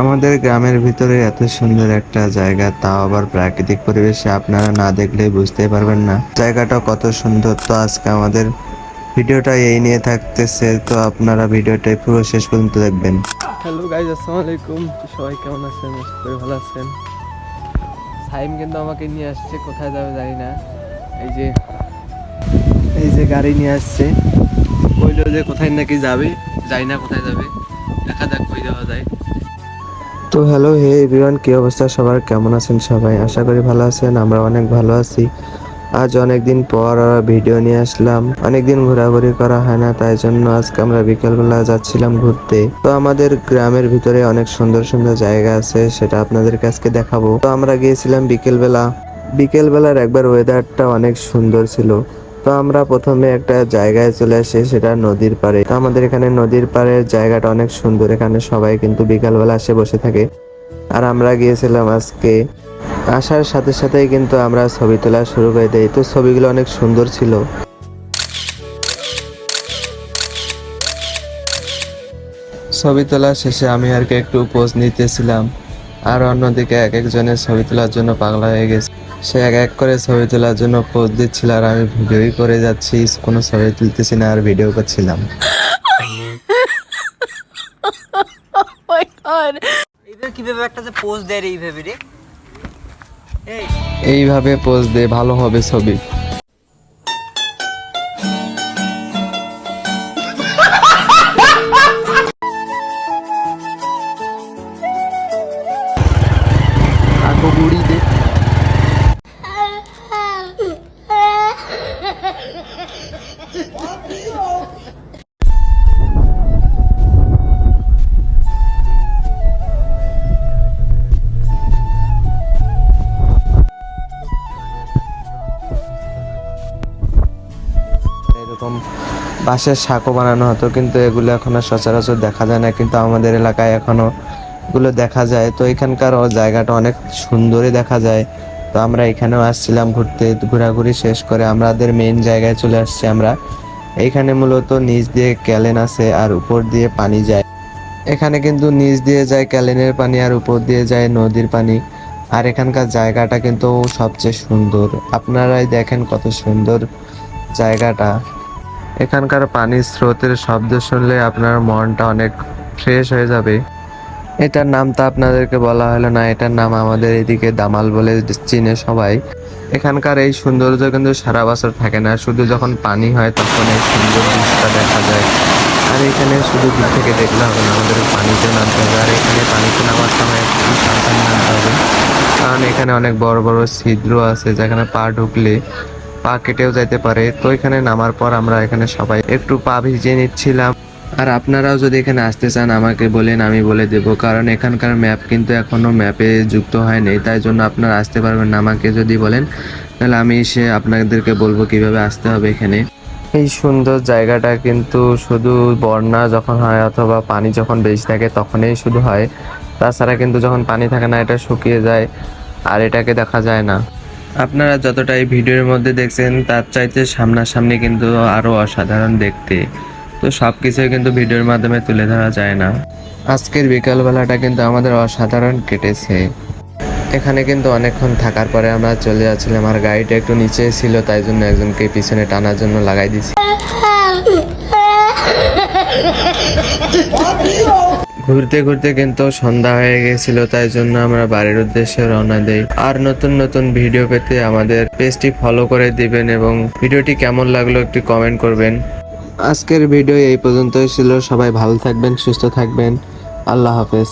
আমাদের গ্রামের ভিতরে এত সুন্দর একটা জায়গা, তাও আবার প্রাকৃতিক পরিবেশে, আপনারা না দেখলে বুঝতেই পারবেন না জায়গাটা কত সুন্দর। তো আজকে আমাদের ভিডিওটা এই নিয়ে থাকতেছে, তো আপনারা ভিডিওটা পুরো শেষ পর্যন্ত দেখবেন। হ্যালো গাইজ, আসসালামু আলাইকুম। সবাই কেমন আছেন? আশা করি ভালো আছেন। সাইম কিন্তু আমাকে নিয়ে আসছে, কোথায় যাবে জানি না। এই যে গাড়ি নিয়ে আসছে, বললো যে কোথায় নাকি যাবে, জানি না কোথায় যাবে, দেখা যাক কই যাওয়া যায়। তো হ্যালো হে এভরিওয়ান, কি অবস্থা সবার? কেমন আছেন সবাই? আশা করি ভালো আছেন। আমরা অনেক ভালো আছি। আজ অনেকদিন পর ভিডিও নিয়ে আসলাম। অনেকদিন ঘোরাঘুরি করা হয় না, তাই জন্য আজকে আমরা বিকেলবেলা যাচ্ছিলাম ঘুরতে। তো আমাদের গ্রামের ভিতরে অনেক সুন্দর সুন্দর জায়গা আছে, সেটা আপনাদের কাছে দেখাবো। তো আমরা গিয়েছিলাম বিকেলবেলার একবার ওয়েদারটা অনেক সুন্দর ছিল। তো আমরা প্রথমে একটা জায়গায় চলে আসি, সেটা নদীর পাড়ে। তো আমাদের এখানে নদীর পাড়ের জায়গাটা অনেক সুন্দর, এখানে সবাই কিন্তু বিকালবেলা এসে বসে থাকে। আর আমরা গিয়েছিলাম আজকে, আসার সাথে সাথেই কিন্তু আমরা ছবি তোলা শুরু করে দেই। তো ছবিগুলো অনেক সুন্দর ছিল। ছবি তোলা শেষে আমি আর কি একটু পোজ নিতেছিলাম, আর অন্যদিকে এক একজনের ছবি তোলার জন্য পাগলা হয়ে গেছে। সে এক এক করে ছবি তোলার জন্য পোজ দিচ্ছিল, আর আমি ভিডিওই করে যাচ্ছি, কোনো ছবি তুলতেছি না আর ভিডিও করছিলাম। এইভাবে কিভাবে একটা যে পোজ দেয় রে এইভাবে রে? এইভাবে পোজ দে, ভালো হবে ছবি। কাকু বুড়ি দে। এরকম বাঁশের সাঁকো বানানো হতো, কিন্তু এগুলো এখন আর সচরাচর দেখা যায় না, কিন্তু আমাদের এলাকায় এখনো এগুলো দেখা যায়। তো এখানকার জায়গাটা অনেক সুন্দরই দেখা যায়। তো আমরা এখানেও আসছিলাম ঘুরতে, ঘোরাঘুরি শেষ করে আমাদের মেইন জায়গায় চলে আসছি আমরা। এইখানে মূলত নিচ দিয়ে ক্যালেন আছে আর উপর দিয়ে পানি যায়। এখানে কিন্তু নিচ দিয়ে যায় ক্যালেনের পানি আর উপর দিয়ে যায় নদীর পানি। আর এখানকার জায়গাটা কিন্তু সবচেয়ে সুন্দর, আপনারাই দেখেন কত সুন্দর জায়গাটা। এখানকার পানির স্রোতের শব্দ শুনলে আপনার মনটা অনেক ফ্রেশ হয়ে যাবে। এটার নাম তো আপনাদেরকে বলা হলো না, এটার নাম আমাদের এদিকে দামাল বলে চিনে সবাই। এখানকার এই সৌন্দর্য কিন্তু সারা বছর থাকে না, শুধু যখন পানি হয় তখন এই সুন্দর দৃশ্যটা দেখা যায়। আর এখানে শুধু দূর থেকে দেখলে হবে না, আমাদের পানিতে নামতে হবে। আর এখানে পানিতে নামার সময় একটু সাবধানে নামতে হবে, কারণ এখানে অনেক বড় বড় ছিদ্র আছে, যেখানে পা ঢুকলে পা কেটেও যেতে পারে। তো এখানে নামার পর আমরা এখানে সবাই একটু পা ভিজিয়ে নিচ্ছিলাম। আর আপনারাও যদি এখানে আসতে চান আমাকে বলেন, আমি বলে দেব, কারণ এখানকার ম্যাপ কিন্তু এখনো ম্যাপে যুক্ত হয়নি, তাই জন্য আপনারা আসতে পারবেন না। আমাকে যদি বলেন তাহলে আমি এসে আপনাদেরকে বলবো কিভাবে আসতে হবে এখানে। এই সুন্দর জায়গাটা কিন্তু শুধু বন্যা যখন হয় অথবা পানি যখন বেশি থাকে তখনই শুধু হয়, তাছাড়া কিন্তু যখন পানি থাকে না এটা শুকিয়ে যায় আর এটাকে দেখা যায় না। আপনারা যতটা এই ভিডিওর মধ্যে দেখছেন তার চাইতে সামনাসামনি কিন্তু আরো অসাধারণ দেখতে। তো সবকিছুই কিন্তু ভিডিওর মাধ্যমে তুলে ধরা যায় না। আজকের বিকালবেলাটা কিন্তু আমাদের অসাধারণ কেটেছে। এখানে কিন্তু অনেকক্ষণ থাকার পরে আমরা চলে যাচ্ছিলাম, আর গাড়িটা একটু নিচে ছিল, তাই জন্য একজনকে পিছনে টানার জন্য লাগাই দিছি। ঘুরতে ঘুরতে কিন্তু সন্ধ্যা হয়ে গেছিল, তাই জন্য আমরা বাড়ির উদ্দেশ্যে রওনা দেই। আর নতুন নতুন ভিডিও পেতে আমাদের পেজটি ফলো করে দিবেন এবং ভিডিওটি কেমন লাগলো একটি কমেন্ট করবেন। আজকের ভিডিও এই পর্যন্তই ছিল। সবাই ভালো থাকবেন, সুস্থ থাকবেন। আল্লাহ হাফেজ।